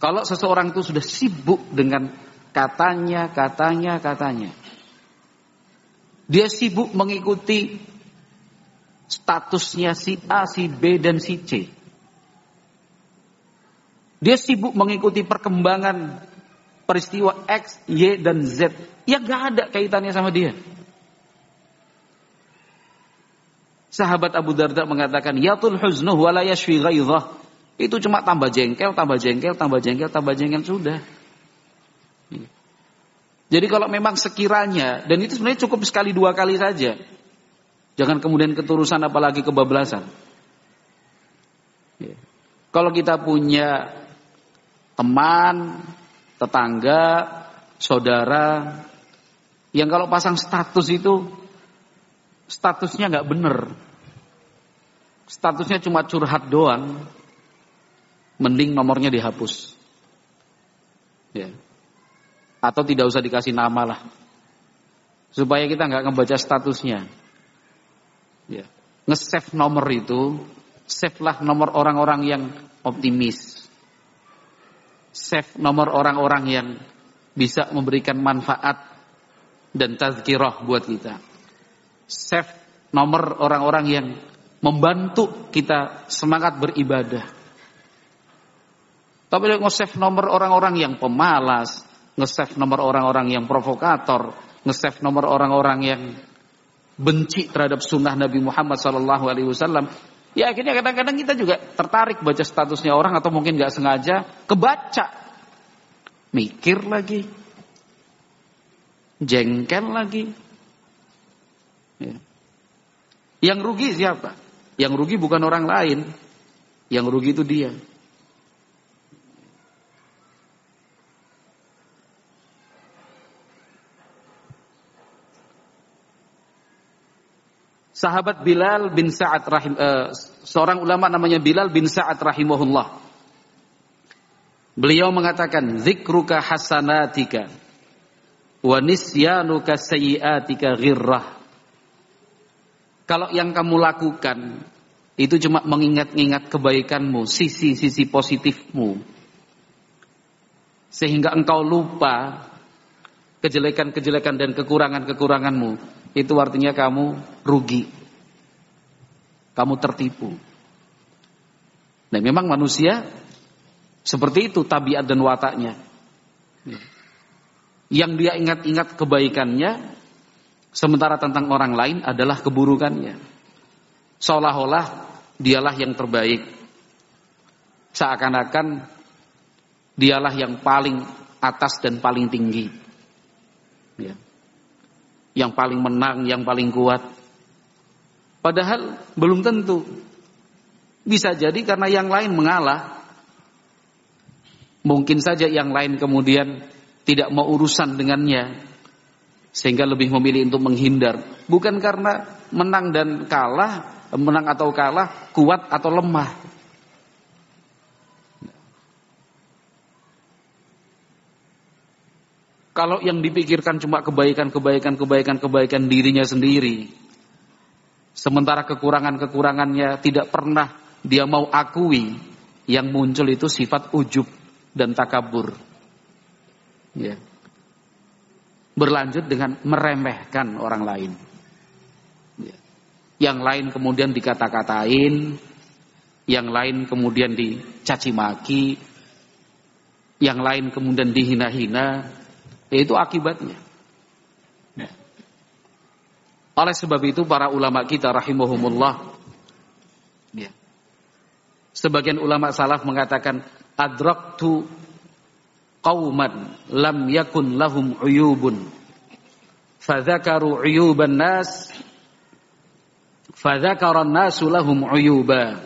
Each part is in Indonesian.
Kalau seseorang itu sudah sibuk dengan katanya, dia sibuk mengikuti statusnya si A, si B, dan si C. Dia sibuk mengikuti perkembangan peristiwa X, Y, dan Z yang gak ada kaitannya sama dia. Sahabat Abu Darda mengatakan, yatul huznuh wa la yashfi ghaidhah. Itu cuma tambah jengkel sudah. Jadi kalau memang sekiranya, dan itu sebenarnya cukup sekali 2 kali saja. Jangan kemudian keterusan apalagi kebablasan. Kalau kita punya teman, tetangga, saudara, yang kalau pasang status itu, statusnya nggak bener. Statusnya cuma curhat doang. Mending nomornya dihapus. Ya. Atau tidak usah dikasih nama lah. Supaya kita nggak ngebaca statusnya. Ya. Nge-save nomor itu, save lah nomor orang-orang yang optimis. Save nomor orang-orang yang bisa memberikan manfaat dan tazkirah buat kita. Save nomor orang-orang yang membantu kita semangat beribadah. Tapi nge-save nomor orang-orang yang pemalas, nge-save nomor orang-orang yang provokator, nge-save nomor orang-orang yang benci terhadap sunnah Nabi Muhammad SAW. Ya akhirnya kadang-kadang kita juga tertarik baca statusnya orang atau mungkin gak sengaja kebaca. Mikir lagi. Jengkel lagi. Ya. Yang rugi siapa? Yang rugi bukan orang lain. Yang rugi itu dia. Sahabat Bilal bin Sa'ad seorang ulama namanya Bilal bin Sa'ad rahimahullah. Beliau mengatakan, "Dzikruka hasanatika wa nisyanuka sayyiatika ghirrah." Kalau yang kamu lakukan itu cuma mengingat-ingat kebaikanmu, sisi-sisi positifmu, sehingga engkau lupa kejelekan-kejelekan dan kekurangan-kekuranganmu, itu artinya kamu rugi. Kamu tertipu. Dan memang manusia seperti itu tabiat dan wataknya. Yang dia ingat-ingat kebaikannya, sementara tentang orang lain adalah keburukannya. Seolah-olah dialah yang terbaik. Seakan-akan dialah yang paling atas dan paling tinggi. Ya. Yang paling menang, yang paling kuat. Padahal belum tentu. Bisa jadi karena yang lain mengalah. Mungkin saja yang lain kemudian tidak mau urusan dengannya, sehingga lebih memilih untuk menghindar. Bukan karena menang dan kalah, menang atau kalah, kuat atau lemah. Kalau yang dipikirkan cuma kebaikan dirinya sendiri, sementara kekurangannya tidak pernah dia mau akui, yang muncul itu sifat ujub dan takabur. Ya. Berlanjut dengan meremehkan orang lain. Ya. Yang lain kemudian dikata-katain, yang lain kemudian dicaci maki, yang lain kemudian dihina-hina. Itu akibatnya. Ya. Oleh sebab itu para ulama kita rahimahumullah, ya, sebagian ulama salaf mengatakan, adraktu qauman lam yakun lahum uyubun fadzakaru uyuban nas fadzakaran nasu lahum uyuba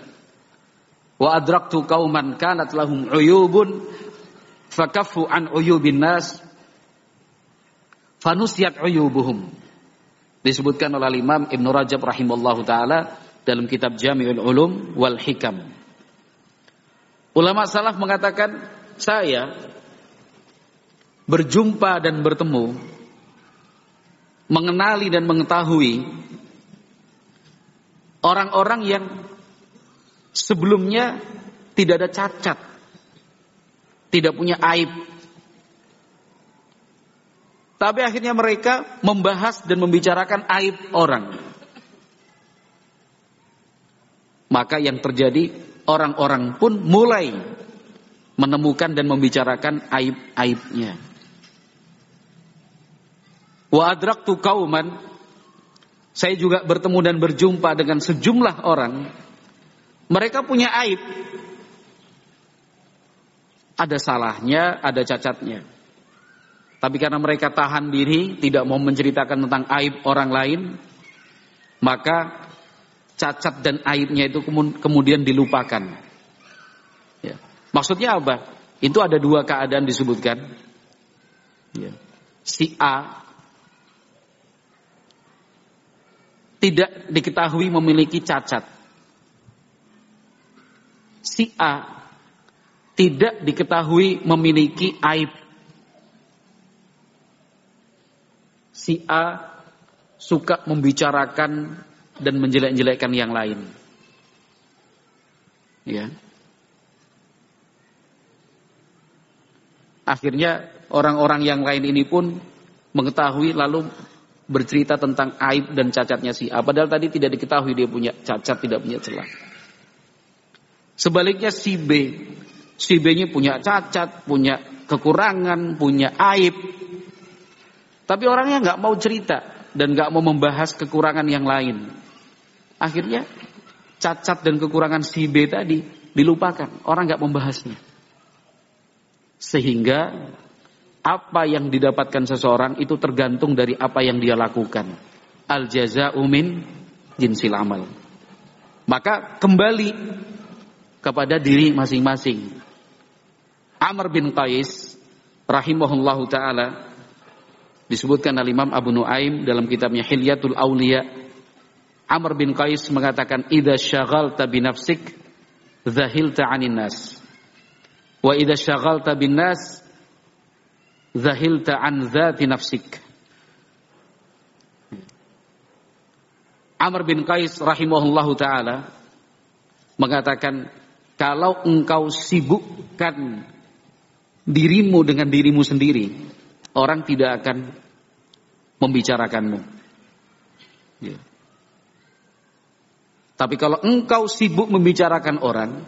wa adraktu qauman kanat lahum uyubun fakaffu an uyubin nas fanusiyat uyubuhum. Disebutkan oleh Imam Ibn Rajab rahimallahu ta'ala dalam kitab Jami'ul Ulum wal Hikam. Ulama salaf mengatakan, saya berjumpa dan bertemu, mengenali dan mengetahui orang-orang yang sebelumnya tidak ada cacat, tidak punya aib. Tapi akhirnya mereka membahas dan membicarakan aib orang. Maka yang terjadi, orang-orang pun mulai menemukan dan membicarakan aib-aibnya. Wa adraktu qauman, saya juga bertemu dan berjumpa dengan sejumlah orang, mereka punya aib. Ada salahnya, ada cacatnya. Tapi karena mereka tahan diri, tidak mau menceritakan tentang aib orang lain, maka cacat dan aibnya itu kemudian dilupakan. Ya. Maksudnya apa? Itu ada dua keadaan disebutkan. Ya. Si A tidak diketahui memiliki cacat. Si A tidak diketahui memiliki aib. Si A suka membicarakan dan menjelek-jelekkan yang lain. Ya. Akhirnya orang-orang yang lain ini pun mengetahui lalu bercerita tentang aib dan cacatnya si A. Padahal tadi tidak diketahui dia punya cacat, tidak punya celah. Sebaliknya si B. Si B-nya punya cacat, punya kekurangan, punya aib. Tapi orangnya nggak mau cerita dan nggak mau membahas kekurangan yang lain. Akhirnya cacat dan kekurangan si B tadi dilupakan. Orang nggak membahasnya. Sehingga apa yang didapatkan seseorang itu tergantung dari apa yang dia lakukan. Al jaza'u min jinsil amal. Maka kembali kepada diri masing-masing. Amr bin Qais rahimahullahu ta'ala, disebutkan oleh Imam Abu Nuaim dalam kitabnya Hilyatul Auliya. Amr bin Qais mengatakan, idza syaghalta bi nafsik zahilta 'anin nas, wa idza syaghalta bin nas zahilta 'an dzati nafsik. Amr bin Qais rahimahullahu taala mengatakan, kalau engkau sibukkan dirimu dengan dirimu sendiri, orang tidak akan membicarakanmu. Ya. Tapi kalau engkau sibuk membicarakan orang,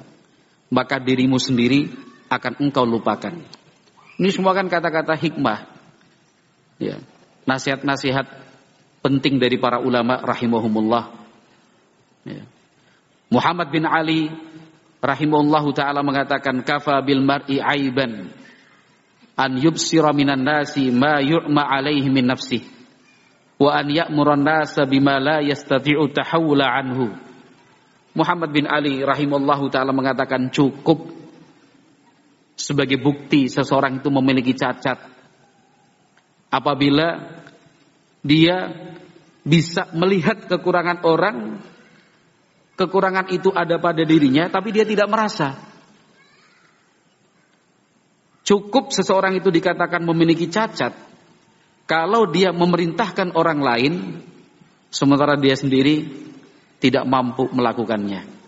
maka dirimu sendiri akan engkau lupakan. Ini semua kan kata-kata hikmah. Ya. Nasihat-nasihat penting dari para ulama rahimahumullah. Ya. Muhammad bin Ali rahimahullahu ta'ala mengatakan, kafa bil mar'i aiban an yubsira minan nasi ma yu'ma alaihi min nafsih wa an ya'muran nasa bima la yastati'u tahawula anhu. Muhammad bin Ali rahimahullahu ta'ala mengatakan, cukup sebagai bukti seseorang itu memiliki cacat apabila dia bisa melihat kekurangan orang, kekurangan itu ada pada dirinya tapi dia tidak merasa. Cukup seseorang itu dikatakan memiliki cacat kalau dia memerintahkan orang lain sementara dia sendiri tidak mampu melakukannya.